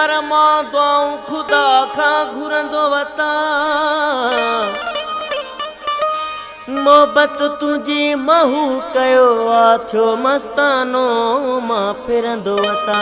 यार मां दुआऊं खुदा खां घुरंदो वता मोहब्बत तुझी महू कयो आ थियो मस्तानो मां फिरंदो वता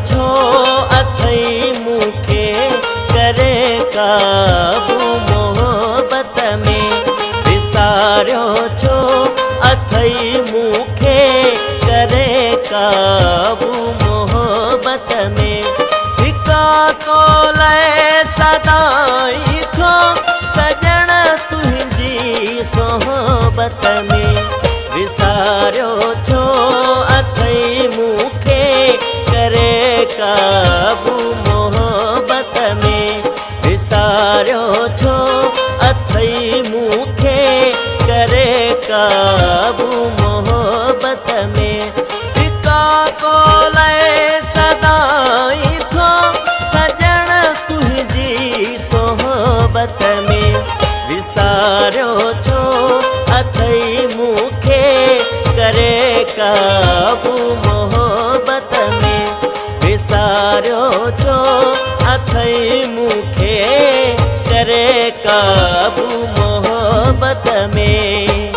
छो अथई मूंखे करे काबू मोहब्बत में विसारियो छो अथई मूंखे करे काबू मोहब्बत में सिका तो लय सदाई थो सजण तुंहिंजी सोहबत में विसारियो छो अथई मूंखे करे काबू मोहब्बत में विसारियो छो अथई मूंखे करे काबू मोहब्बत में सिका को लय सदाई थो सजण तुंहिंजी सोहबत में विसारियो छो अथई मूंखे करे काबू मोहब्बत में विसारियो छो अथई मूंखे करे काबू मोहब्बत में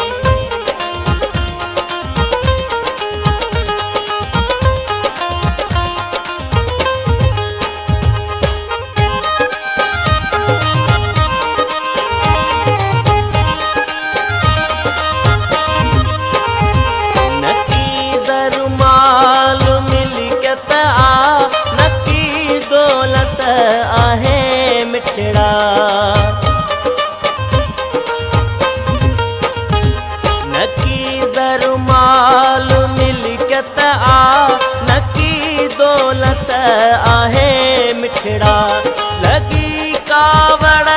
नकी ज़रमाल मिलकत आ नकी दौलत आहे मिठड़ा लगी कावड़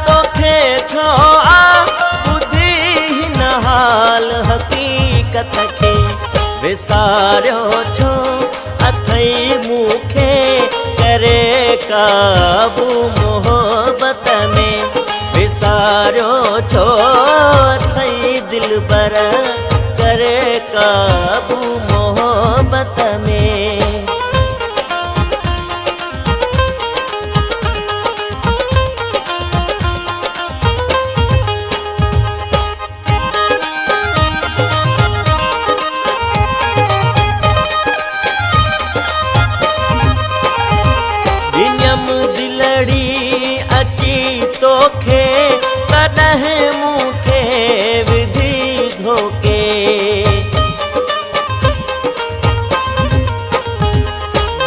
तोखे छो आ बुधी हिन हाल हकीकत खे विसारियो छो अथई मूंखे करे काबू मोहब्बत में विसारियो छो अथई दिलबर करे काबू मोहब्बत में दिलड़ी अची तोखे तॾहिं मूंखे विधी धोके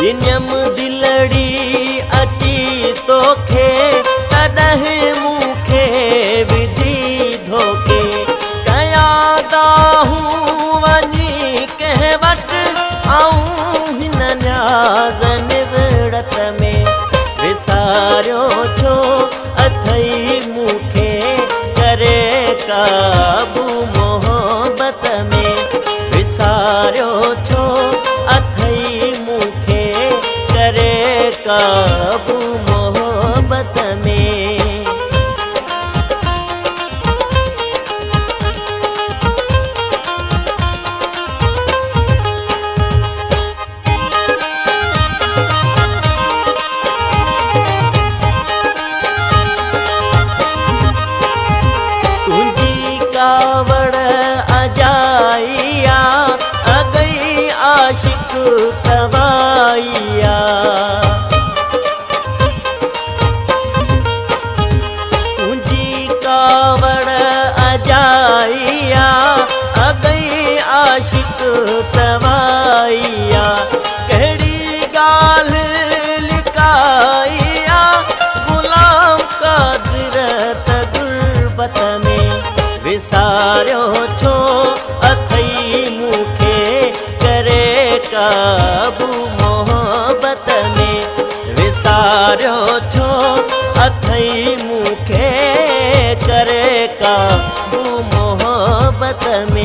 ॾिनम दिलड़ी अची तोखे तॾहिं मूंखे विधी धोके कयां दाहूं वञी कंहिं वटि ऐं हिन न्याज़ निवड़त में विसारियो छो अथई मूंखे करे काबू मोहब्बत में विसारियो छो अथई मूंखे करे काबू मोहब्बत में कावड़ अजाइया अगई आशिक तवाइया तुझी कावड़ अजाइया अगई आशिक तवाइया कहिड़ी गाल लिकाइया गुलाम कादिर गुरबत में विसारियो छो अथई मूंखे करे काबू मोहब्बत में विसारियो छो अथई मूंखे करे काबू मोहब्बत मोहब्बत में